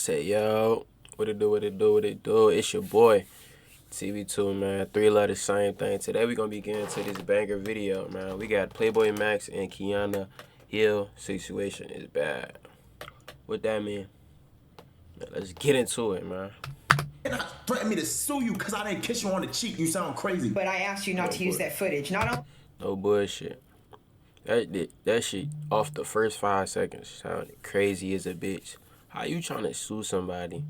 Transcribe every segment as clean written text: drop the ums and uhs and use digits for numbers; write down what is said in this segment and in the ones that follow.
Say, yo, what it do, what it do, what it do? It's your boy, TV2, man. 3 letters, same thing. Today we gonna be getting to this banger video, man. We got Plaqueboymax and Keenyah. Ill situation is bad. What that mean? Man, let's get into it, man. And threatened me to sue you because I didn't kiss you on the cheek. You sound crazy. But I asked you not to use that footage. No bullshit. That shit off the first 5 seconds sounded crazy as a bitch. How you trying to sue somebody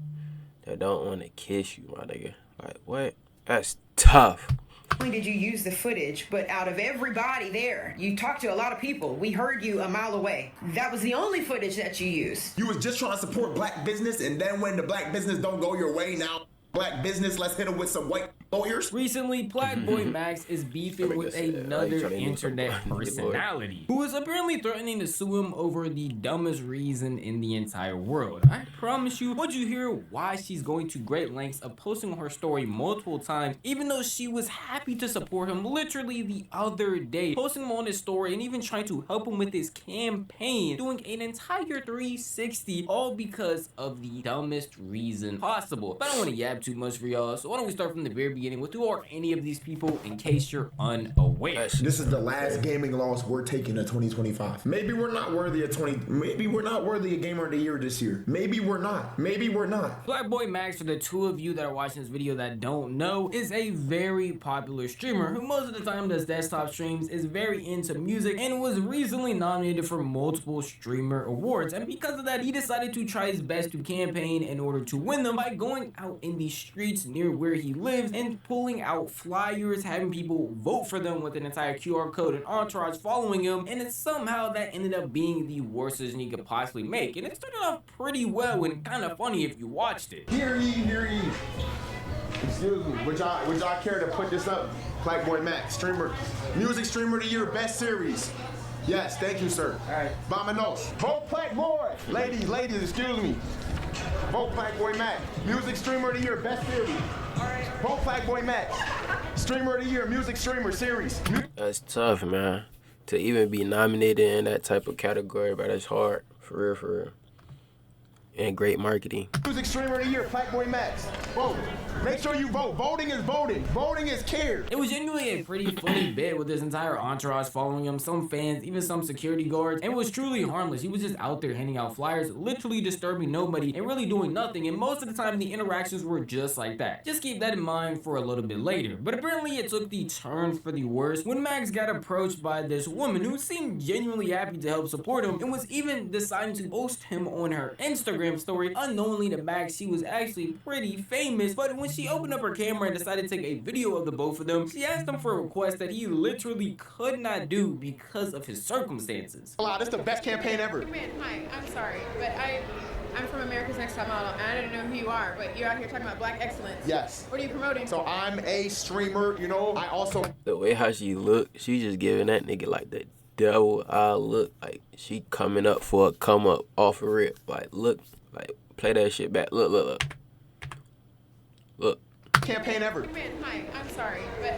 that don't want to kiss you, my nigga? Like, what? That's tough. Not only did you use the footage, but out of everybody there, you talked to a lot of people. We heard you a mile away. That was the only footage that you used. You was just trying to support black business, and then when the black business don't go your way, now black business, let's hit it with some white lawyers. Recently, Plaqueboymax is beefing with another internet personality who is apparently threatening to sue him over the dumbest reason in the entire world. I promise you, once you hear why she's going to great lengths of posting her story multiple times, even though she was happy to support him literally the other day, posting him on his story and even trying to help him with his campaign, doing an entire 360, all because of the dumbest reason possible. But I don't want to yab too much for y'all, so why don't we start from the very beginning with who are any of these people in case you're unaware. This is the last gaming loss we're taking in 2025. Maybe we're not worthy of maybe we're not worthy of Gamer of the Year this year. Maybe we're not. Maybe we're not. Plaqueboymax, for the two of you that are watching this video that don't know, is a very popular streamer who most of the time does desktop streams, is very into music, and was recently nominated for multiple streamer awards. And because of that, he decided to try his best to campaign in order to win them by going out in the streets near where he lives and pulling out flyers, having people vote for them with an entire QR code and entourage following him, and it's somehow that ended up being the worst decision he could possibly make. And it started off pretty well and kind of funny if you watched it. Hear ye, hear ye. Excuse me, would y'all care to put this up? Plaqueboymax, streamer, music streamer of the year, best series. Yes, thank you, sir. All right. Vamanos. Vote Plaqueboy. Ladies, excuse me. Vote Plaqueboymax. Music streamer of the year, best series. All right. Vote Plaqueboymax. Streamer of the year, music streamer series. That's tough, man. To even be nominated in that type of category, but that's hard. For real, for real. And great marketing. Music streamer of the year, Plaqueboymax. Vote. Make sure you vote. Voting is voting. Voting is care. It was genuinely a pretty funny bit with his entire entourage following him, some fans, even some security guards, and it was truly harmless. He was just out there handing out flyers, literally disturbing nobody and really doing nothing, and most of the time the interactions were just like that. Just keep that in mind for a little bit later. But apparently it took the turn for the worse when Max got approached by this woman who seemed genuinely happy to help support him and was even deciding to post him on her Instagram story. Unknowingly to Max, she was actually pretty famous, but when she opened up her camera and decided to take a video of the both of them, she asked him for a request that he literally could not do because of his circumstances. Wow, this is the best campaign ever. Man, hi, I'm sorry, but I'm from America's Next Top Model, and I didn't know who you are, but you're out here talking about black excellence. Yes. What are you promoting? So I'm a streamer, you know, I also... The way how she look, she just giving that nigga like the devil eye look, like she coming up for a come up off of rip. Like, look, like, play that shit back. Look. Campaign ever. Man, hi, I'm sorry, but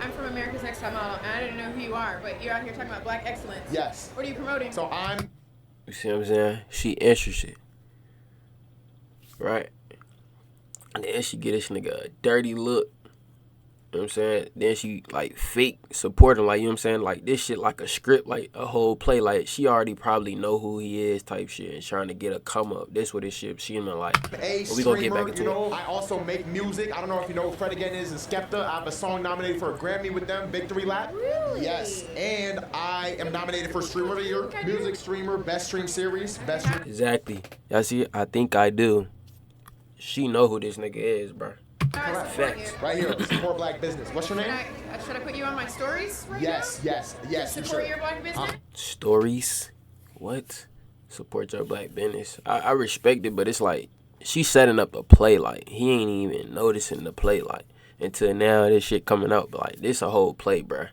I'm from America's Next Top Model, and I didn't know who you are, but you're out here talking about black excellence. Yes. What are you promoting? So I'm... You see what I'm saying? She interested. Right? And then she get this nigga a dirty look. You know what I'm saying? Then she, like, fake support him. Like, you know what I'm saying? Like, this shit like a script, like a whole play. Like, she already probably know who he is type shit and trying to get a come up. This what this shit seeming like. A but we gonna get back streamer, into you know, it. I also make music. I don't know if you know who Fred Again is and Skepta. I have a song nominated for a Grammy with them, Victory Lap. Really? Yes. And I am nominated for Streamer of the Year, music streamer, best stream series, best stream. Exactly. Y'all see? I think I do. She know who this nigga is, bro. Facts. Right here, support black business. What's your name? Should I put you on my stories right Yes. Support your black business? Stories? What? Support your black business. I respect it, but it's like, she's setting up a play, like, he ain't even noticing the play, like, until now this shit coming out, but like, this a whole play, bruh.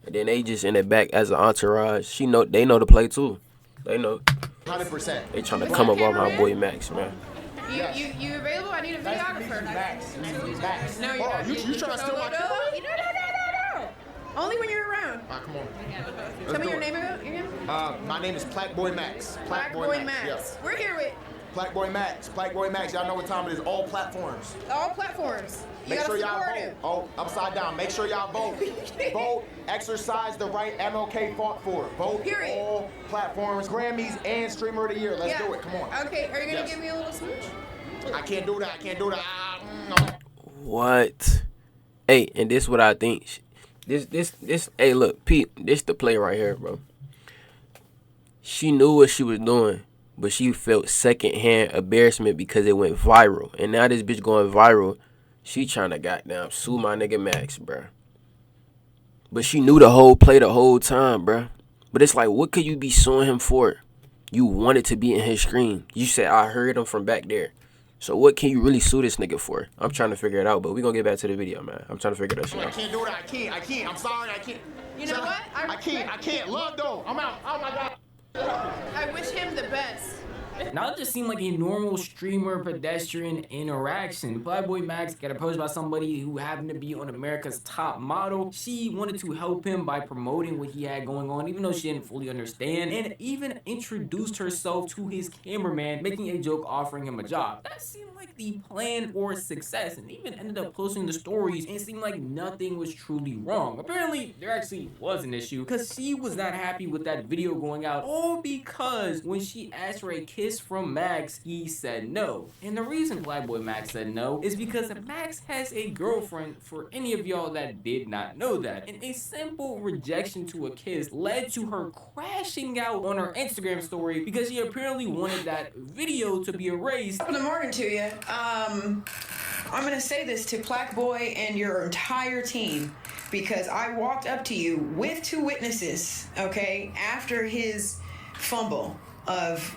And then they just in the back as an entourage, they know the play too. They know. 100%. They trying to come up on my boy Max, man. You available? I need a videographer. Max. No, you're not. You trying to steal my camera? No. Only when you're around. Come on. Tell me your name again. My name is Plaqueboymax. Plaqueboymax. Yes. We're here with Plaqueboymax. Y'all know what time it is. All platforms. All platforms. You Make gotta sure y'all support vote. him. Oh, upside down. Make sure y'all vote. Vote. Exercise the right MLK fought for. Vote. Period. All platforms. Grammys and Streamer of the Year. Let's do it. Come on. Okay, are you gonna Yes. give me a little smooch? I can't do that. What? Hey, and this what I think. This. Hey, look, Pete. This the play right here, bro. She knew what she was doing, but she felt secondhand embarrassment because it went viral. And now this bitch going viral. She trying to goddamn sue my nigga Max, bro. But she knew the whole play the whole time, bro. But it's like, what could you be suing him for? You wanted to be in his screen. You said, I heard him from back there. So what can you really sue this nigga for? I'm trying to figure it out, but we gonna get back to the video, man. I'm trying to figure that shit I out. can't do that. I can't. I'm sorry. I can't. You know what? I can't. Love though. I'm out. Oh my God. I wish him the best. Now it just seemed like a normal streamer pedestrian interaction. Plaqueboymax got approached by somebody who happened to be on America's Top Model. She wanted to help him by promoting what he had going on, even though she didn't fully understand, and even introduced herself to his cameraman, making a joke offering him a job. That seemed like the plan for success, and even ended up posting the stories, and it seemed like nothing was truly wrong. Apparently, there actually was an issue, because she was not happy with that video going out, all because when she asked for a kiss from Max, he said no. And the reason Plaqueboymax said no is because Max has a girlfriend, for any of y'all that did not know that. And a simple rejection to a kiss led to her crashing out on her Instagram story because she apparently wanted that video to be erased. Good morning to you. I'm gonna say this to Plaqueboy and your entire team because I walked up to you with two witnesses, okay, after his fumble of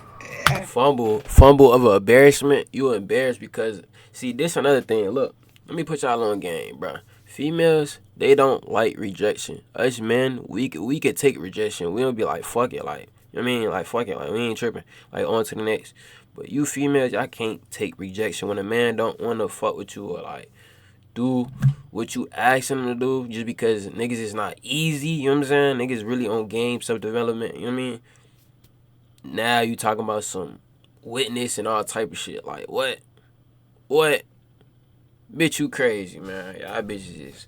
Fumble of an embarrassment. You were embarrassed because, see, this another thing. Look, let me put y'all on game, bro. Females, they don't like rejection. Us men, we could take rejection. We don't be like, fuck it, like, you know what I mean? Like, fuck it, like, we ain't tripping. Like, on to the next. But you females, y'all can't take rejection. When a man don't want to fuck with you or, like, do what you ask him to do just because niggas is not easy, you know what I'm saying? Niggas really on game, self-development, you know what I mean? Now you talking about some witness and all type of shit. Like, what? Bitch, you crazy, man. Y'all bitches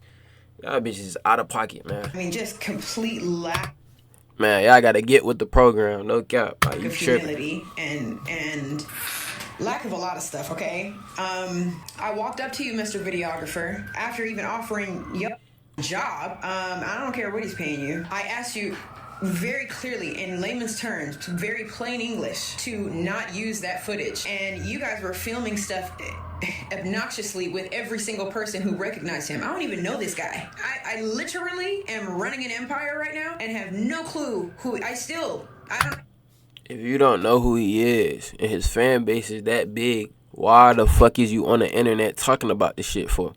is out of pocket, man. I mean, just complete lack Man, y'all gotta get with the program, no cap. Like, you of tripping. humility and lack of a lot of stuff, okay? I walked up to you, Mr. Videographer, after even offering you a job. I don't care what he's paying you. I asked you very clearly, in layman's terms, very plain English, to not use that footage. And you guys were filming stuff obnoxiously with every single person who recognized him. I don't even know this guy. I literally am running an empire right now and have no clue who I don't. If you don't know who he is and his fan base is that big, why the fuck is you on the internet talking about this shit for?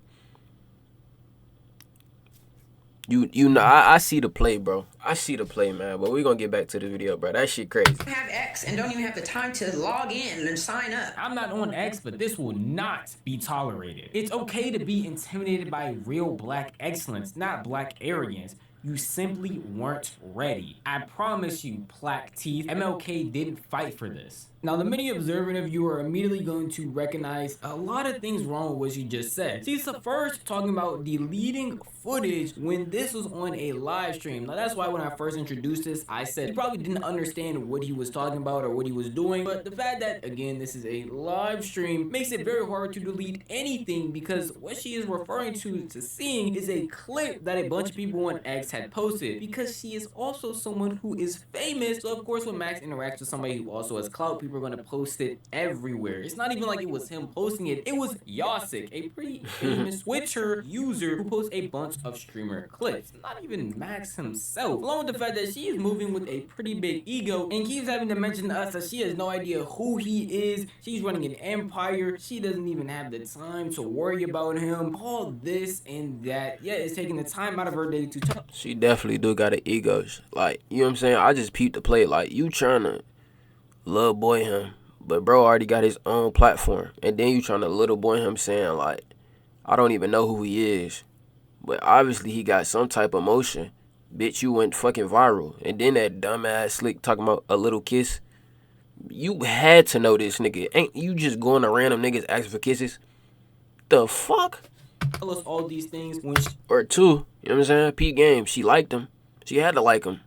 You know, I see the play, bro. I see the play, man. But we gonna get back to the video, bro. That shit crazy. Have X and don't even have the time to log in and sign up. I'm not on X, but this will not be tolerated. It's okay to be intimidated by real black excellence, not black arrogance. You simply weren't ready. I promise you, Plaque Teeth, MLK didn't fight for this. Now, the many observant of you are immediately going to recognize a lot of things wrong with what you just said. See, it's the first talking about deleting footage when this was on a live stream. Now, that's why when I first introduced this, I said he probably didn't understand what he was talking about or what he was doing. But the fact that, again, this is a live stream makes it very hard to delete anything because what she is referring to seeing is a clip that a bunch of people on X had posted because she is also someone who is famous. So, of course, when Max interacts with somebody who also has clout, people are going to post it everywhere. It's not even like it was him posting it. It was Yasik, a pretty famous Twitter user who posts a bunch of streamer clips. Not even Max himself. Along with the fact that she is moving with a pretty big ego and keeps having to mention to us that she has no idea who he is. She's running an empire. She doesn't even have the time to worry about him. All this and that. Yeah, it's taking the time out of her day to talk. She definitely do got an ego. Like, you know what I'm saying? I just peeped the play. Like, you trying to little boy him, but bro already got his own platform. And then you trying to little boy him saying, like, I don't even know who he is. But obviously he got some type of motion. Bitch, you went fucking viral. And then that dumbass slick talking about a little kiss. You had to know this nigga. Ain't you just going to random niggas asking for kisses? The fuck? Tell us all these things when Or two, you know what I'm saying? Peep game. She liked him. She had to like him.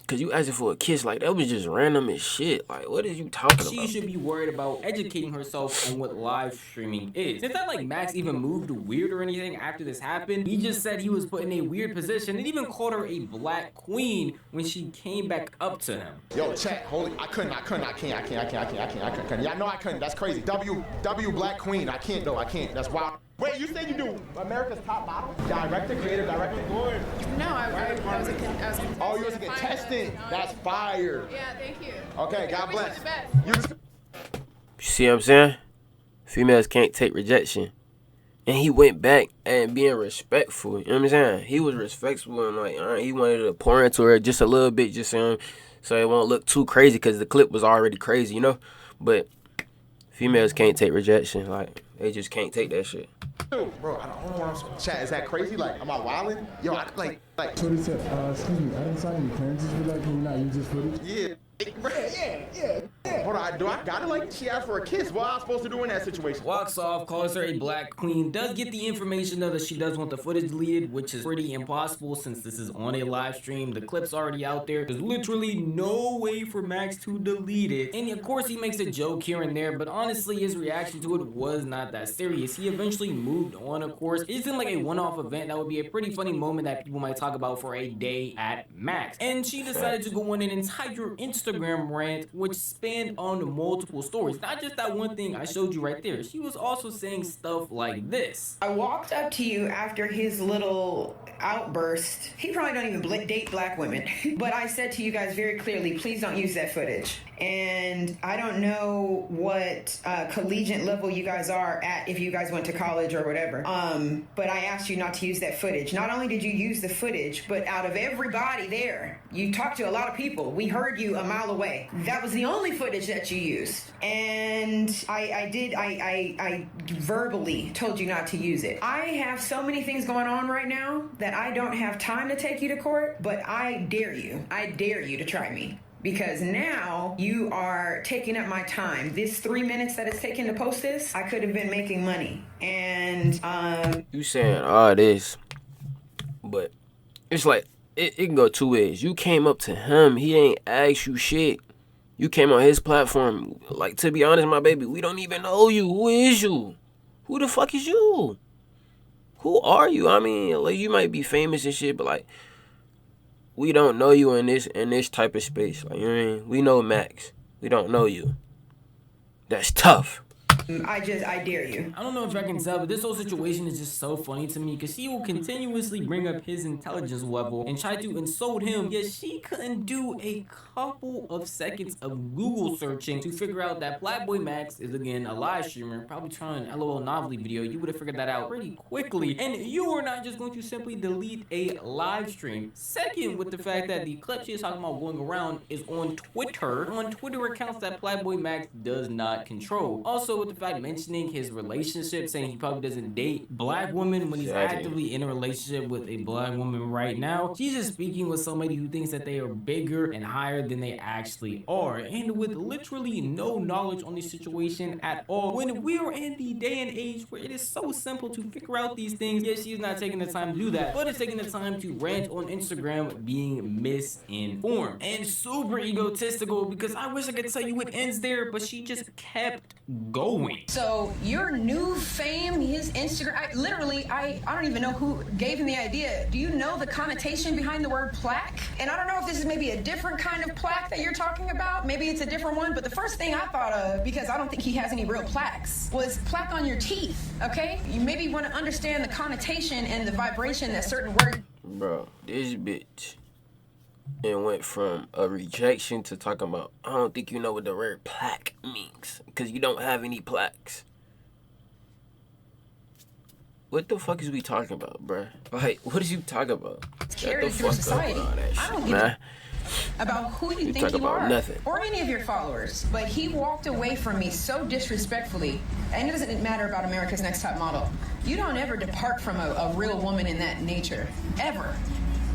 Cause you asking for a kiss, like that was just random as shit. Like, what is you talking about? she should be worried about educating herself on what live streaming is. It's not like Max even moved weird or anything after this happened. He just said he was put in a weird position and even called her a black queen when she came back up to him. Yo, chat, holy, I can't. Yeah, I know I couldn't. That's crazy. W Black Queen. I can't though. I can't. That's wild. Wait, you said you do America's Top Model? Director, creative director? No, I was a contestant. Oh, you was a contestant. That's fire. Yeah, thank you. Okay, God bless. You see what I'm saying? Females can't take rejection. And he went back and being respectful. You know what I'm saying? He was respectful and like, he wanted to pour into her just a little bit, just so it won't look too crazy because the clip was already crazy, you know? But females can't take rejection. Like, they just can't take that shit. Bro, I don't know what I'm saying. Chat, is that crazy? Like, am I wilding? Yo, like. So they said, excuse me, I didn't sign any clearances for that. Can you not use this footage? Yeah. Hold on, do I gotta like, she asked for a kiss? What am I supposed to do in that situation? Walks off, calls her a black queen, does get the information though that she does want the footage deleted, which is pretty impossible since this is on a live stream. The clip's already out there. There's literally no way for Max to delete it. And of course he makes a joke here and there, but honestly his reaction to it was not that serious. He eventually moved on, of course. It seemed like a one-off event that would be a pretty funny moment that people might talk about for a day at Max. And she decided to go on an entire Instagram rant which spanned on multiple stories. Not just that one thing I showed you right there. She was also saying stuff like this. I walked up to you after his little outburst. He probably don't even date black women. But I said to you guys very clearly, please don't use that footage. And I don't know what collegiate level you guys are at, if you guys went to college or whatever. But I asked you not to use that footage. Not only did you use the footage, but out of everybody there, you talked to a lot of people. We heard you a mile away. That was the only footage that you used. And I verbally told you not to use it. I have so many things going on right now that I don't have time to take you to court, but I dare you. I dare you to try me. Because now you are taking up my time. This 3 minutes that it's taken to post this, I could have been making money. And you saying all this, but it's like it can go two ways. You came up to him, he ain't asked you shit. You came on his platform. Like, to be honest, my baby, we don't even know you. Who is you? Who the fuck is you? Who are you? I mean, like, you might be famous and shit, but like, we don't know you in this type of space. Like, you know what I mean? We know Max. We don't know you. That's tough. I dare you. I don't know if I can tell, but this whole situation is just so funny to me because she will continuously bring up his intelligence level and try to insult him, yet she couldn't do a couple of seconds of Google searching to figure out that Plaqueboymax is again a live streamer, probably trying an LOL novelty video. You would have figured that out pretty quickly, and you are not just going to simply delete a live stream. Second, with the fact that the clip she is talking about going around is on Twitter accounts that Plaqueboymax does not control. Also, with the fact mentioning his relationship, saying he probably doesn't date black women when he's actively in a relationship with a black woman right now. She's just speaking with somebody who thinks that they are bigger and higher than they actually are, and with literally no knowledge on the situation at all. When we are in the day and age where it is so simple to figure out these things, yes, she's not taking the time to do that, but it's taking the time to rant on Instagram being misinformed and super egotistical, because I wish I could tell you it ends there, but she just kept going. So your new fame, his Instagram, I don't even know who gave him the idea. Do you know the connotation behind the word plaque? And I don't know if this is maybe a different kind of plaque that you're talking about. Maybe it's a different one, but the first thing I thought of, because I don't think he has any real plaques, was plaque on your teeth, okay? You maybe want to understand the connotation and the vibration that certain words... Bro, this bitch and went from a rejection to talking about, I don't think you know what the word plaque means because you don't have any plaques. What the fuck is we talking about, bruh? Like, what is you talking about? Carried through society. I don't give a about who you think you are, nothing. Or any of your followers. But he walked away from me so disrespectfully, and it doesn't matter about America's Next Top Model. You don't ever depart from a real woman in that nature, ever.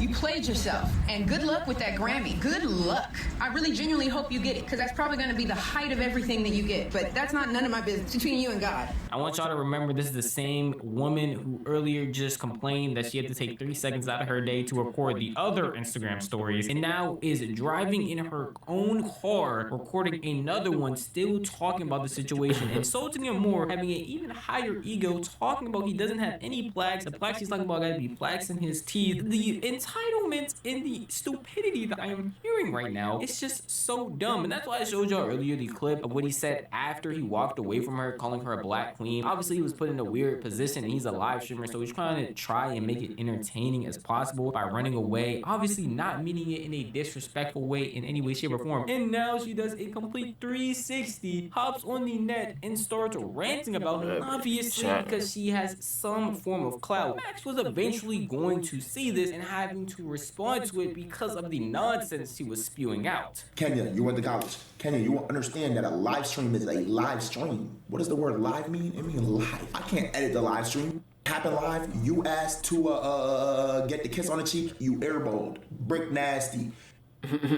You played yourself. And good luck with that Grammy. Good luck. I really genuinely hope you get it, because that's probably going to be the height of everything that you get. But that's not none of my business. Between you and God. I want y'all to remember this is the same woman who earlier just complained that she had to take 3 seconds out of her day to record the other Instagram stories, and now is driving in her own car, recording another one, still talking about the situation, insulting him more, having an even higher ego, talking about he doesn't have any plaques. The plaques he's talking about gotta be plaques in his teeth. The entitlement and the stupidity that I am hearing right now, it's just so dumb. And that's why I showed y'all earlier the clip of what he said after he walked away from her, calling her a black queen. Obviously, he was put in a weird position, and he's a live streamer, so he's trying to try and make it entertaining as possible by running away, obviously not meaning it in a disrespectful way in any way, shape, or form. And now she does a complete 360, hops on the net, and starts ranting about him, obviously because she has some form of clout. Max was eventually going to see this and having to respond to it because of the nonsense she was spewing out. Keenyah, you went to college. Keenyah, you understand that a live stream is a live stream. What does the word live mean? It means live. I can't edit the live stream. Happen live. You asked to get the kiss on the cheek. You airballed. Brick nasty.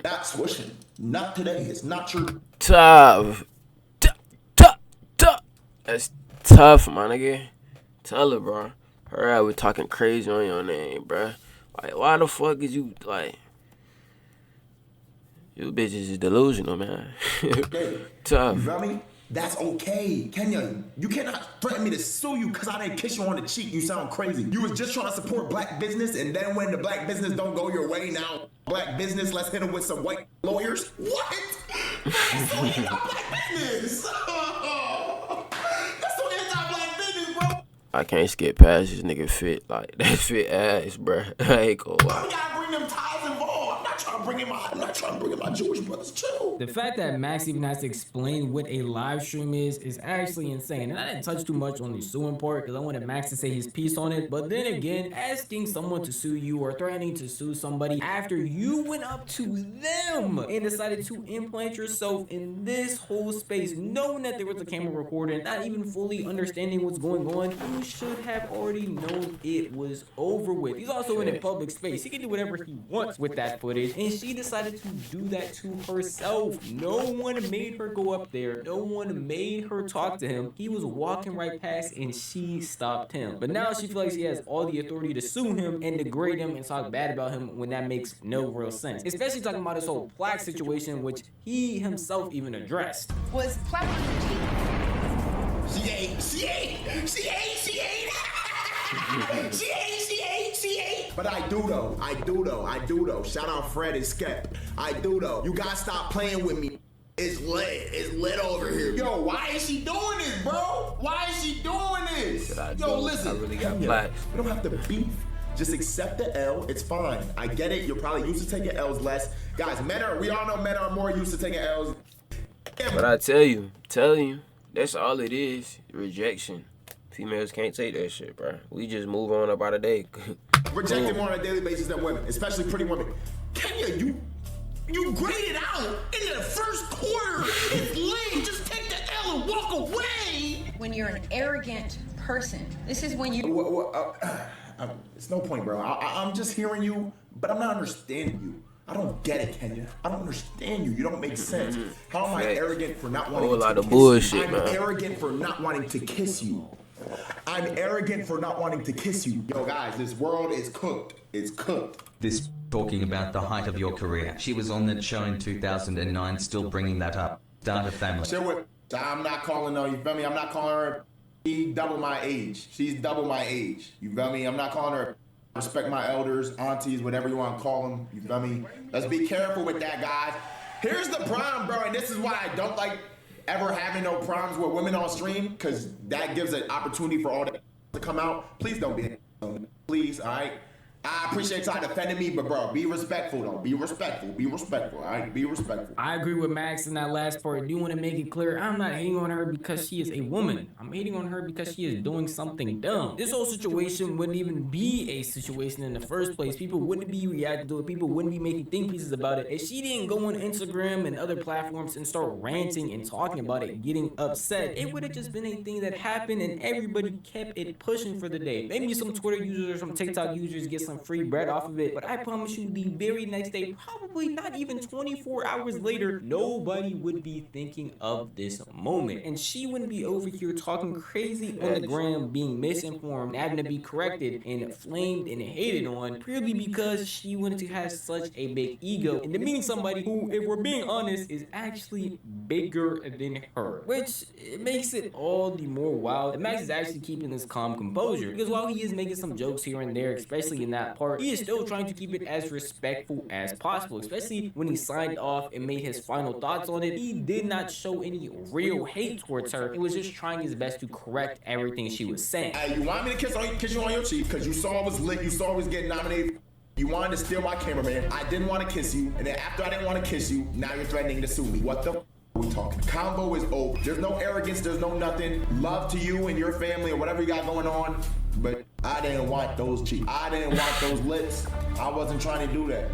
Not swishing. Not today. It's not true. Tough. That's tough, my nigga. Tell her, bro. Her out with talking crazy on your name, bro. Like, why the fuck is you, like... You bitches is delusional, man. Tough. You feel me? That's okay. Keenyah, you cannot threaten me to sue you because I didn't kiss you on the cheek. You sound crazy. You was just trying to support black business, and then when the black business don't go your way, now black business, let's hit them with some white lawyers. What? That's so anti-black business. That's so anti-black business, bro. I can't skip past this nigga fit. Like, that fit ass, bro. I ain't gonna lie. You gotta bring them ties involved. I'm not trying to bring in my Jewish brothers too. The fact that Max even has to explain what a live stream is actually insane. And I didn't touch too much on the suing part because I wanted Max to say his piece on it. But then again, asking someone to sue you or threatening to sue somebody after you went up to them and decided to implant yourself in this whole space, knowing that there was a camera recording, not even fully understanding what's going on, you should have already known it was over with. He's also in a public space. He can do whatever he wants with that footage. And she decided to do that to herself. No one made her go up there. No one made her talk to him. He was walking right past and she stopped him. But now she feels like she has all the authority to sue him and degrade him and talk bad about him when that makes no real sense. Especially talking about this whole plaque situation, which he himself even addressed. Was plaque on your cheek? She ate. But I do though. Shout out Fred and Skep. I do though. You gotta stop playing with me. It's lit over here. Yo, why is she doing this, bro? Why is she doing this? Yo, listen. I really got black. We don't have to beef. Just accept the L. It's fine. I get it. You're probably used to taking L's less. Guys, we all know men are more used to taking L's. But I tell you, that's all it is. Rejection. Females can't take that shit, bro. We just move on about a day. Rejected more on a daily basis than women, especially pretty women. Keenyah, you graded out in the first quarter. It's lame. Just take the L and walk away. When you're an arrogant person, this is when you... It's no point, bro. I'm just hearing you, but I'm not understanding you. I don't get it, Keenyah. I don't understand you. You don't make sense. How am I arrogant for not wanting to kiss you? A whole lot of bullshit, man. I'm arrogant for not wanting to kiss you. I'm arrogant for not wanting to kiss you. Yo, guys, this world is cooked. It's cooked. This talking about the height of your career. She was on that show in 2009, still bringing that up. Start a family. I'm not calling her, you feel me? I'm not calling her. She's double my age. She's double my age. You feel me? I'm not calling her. Respect my elders, aunties, whatever you want to call them. You feel me? Let's be careful with that, guys. Here's the problem, bro, and this is why I don't like ever having no problems with women on stream, because that gives an opportunity for all that to come out. Please don't be, please, all right? I appreciate y'all defending me, but bro, be respectful though. Be respectful, all right? Be respectful. I agree with Max in that last part. I do want to make it clear, I'm not hating on her because she is a woman. I'm hating on her because she is doing something dumb. This whole situation wouldn't even be a situation in the first place. People wouldn't be reacting to it. People wouldn't be making think pieces about it. If she didn't go on Instagram and other platforms and start ranting and talking about it, getting upset, it would have just been a thing that happened and everybody kept it pushing for the day. Maybe some Twitter users or some TikTok users get some some free bread off of it, but I promise you the very next day, probably not even 24 hours later, nobody would be thinking of this moment. And she wouldn't be over here talking crazy on the gram, being misinformed, having to be corrected and flamed and hated on purely because she wanted to have such a big ego and demeaning somebody who, if we're being honest, is actually bigger than her. Which it makes it all the more wild that Max is actually keeping this calm composure, because while he is making some jokes here and there, especially in that part, he is still trying to keep it as respectful as possible, especially when he signed off and made his final thoughts on it. He did not show any real hate towards her. He was just trying his best to correct everything she was saying. Hey, you want me to kiss you on your cheek because you saw I was lit, you saw I was getting nominated. You wanted to steal my cameraman. I didn't want to kiss you, and then after I didn't want to kiss you, now you're threatening to sue me. What the are we talking? Combo is over. There's no arrogance, there's no nothing. Love to you and your family or whatever you got going on, but I didn't want those cheeks. I didn't want those lips. I wasn't trying to do that.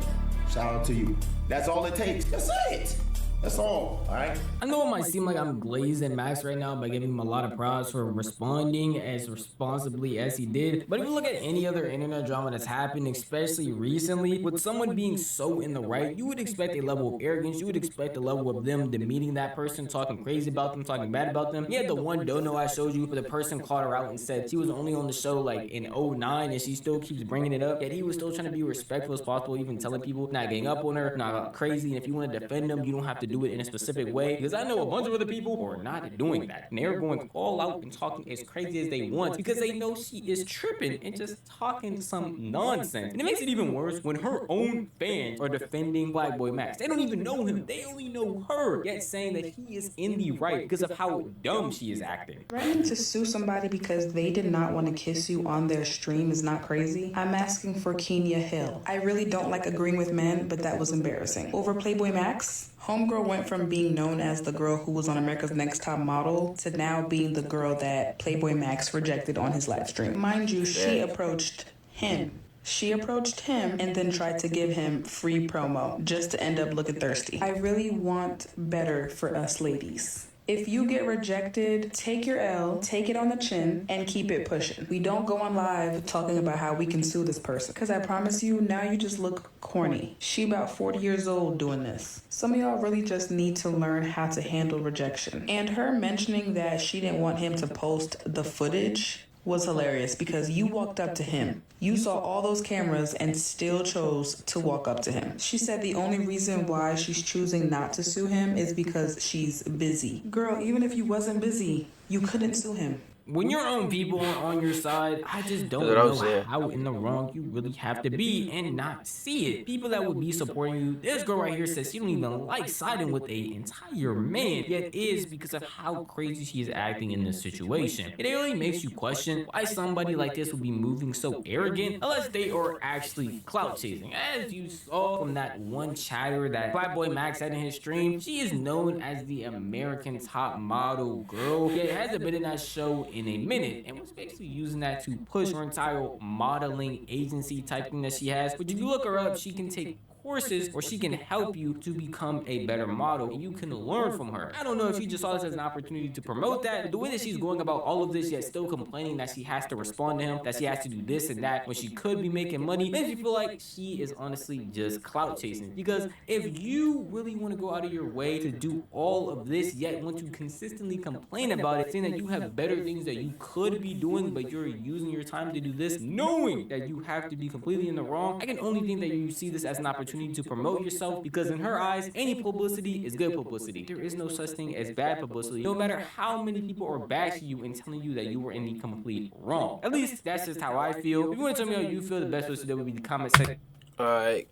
Shout out to you. That's all it takes. That's it. That's all right? I know it might seem like I'm glazing Max right now by giving him a lot of props for responding as responsibly as he did, but if you look at any other internet drama that's happened, especially recently, with someone being so in the right, you would expect a level of arrogance, you would expect a level of them demeaning that person, talking crazy about them, talking bad about them. Yeah, the one dono I showed you where the person called her out and said she was only on the show like in 09 and she still keeps bringing it up, yet he was still trying to be respectful as possible, even telling people not getting up on her, not crazy, and if you want to defend them, you don't have to do it in a specific way, because I know a bunch of other people who are not doing that, and they're going all out and talking as crazy as they want because they know she is tripping and just talking some nonsense. And it makes it even worse when her own fans are defending Plaqueboymax. They don't even know him, they only know her, yet saying that he is in the right because of how dumb she is acting. Threatening to sue somebody because they did not want to kiss you on their stream is not crazy. I'm asking for Keenyah Hill. I really don't like agreeing with men, but that was embarrassing. Over Plaqueboymax, homegirl went from being known as the girl who was on America's Next Top Model to now being the girl that Plaqueboymax rejected on his live stream. Mind you, she approached him. She approached him and then tried to give him free promo just to end up looking thirsty. I really want better for us ladies. If you get rejected, take your L, take it on the chin, and keep it pushing. We don't go on live talking about how we can sue this person. Because I promise you, now you just look corny. She about 40 years old doing this. Some of y'all really just need to learn how to handle rejection. And her mentioning that she didn't want him to post the footage was hilarious because you walked up to him. You saw all those cameras and still chose to walk up to him. She said the only reason why she's choosing not to sue him is because she's busy. Girl, even if you wasn't busy, you couldn't sue him. When your own people are on your side, I just don't know how in the wrong you really have to be and not see it. People that would be supporting you, this girl right here says she don't even like siding with an entire man, yet is because of how crazy she is acting in this situation. It really makes you question why somebody like this would be moving so arrogant unless they are actually clout chasing. As you saw from that one chatter that Plaqueboymax had in his stream, she is known as the American Top Model girl, yet hasn't been in that show in a minute and was basically using that to push her entire modeling agency type thing that she has. But if you look her up, she can take courses or she can help you to become a better model and you can learn from her. I don't know if she just saw this as an opportunity to promote that, but the way that she's going about all of this yet still complaining that she has to respond to him, that she has to do this and that when she could be making money, makes me feel like she is honestly just clout chasing. Because if you really want to go out of your way to do all of this yet want to consistently complain about it, saying that you have better things that you could be doing but you're using your time to do this, knowing that you have to be completely in the wrong, I can only think that you see this as an opportunity to promote yourself, because in her eyes, any publicity is good publicity. There is no such thing as bad publicity, no matter how many people are bashing you and telling you that you were in the complete wrong. At least that's just how I feel. If you want to tell me how you feel, the best way to do would be the comment section. Alright,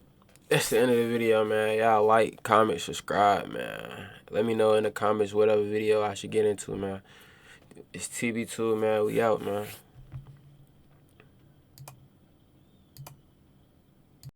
that's the end of the video, man. Y'all like, comment, subscribe, man. Let me know in the comments whatever video I should get into, man. It's TB2, man. We out, man.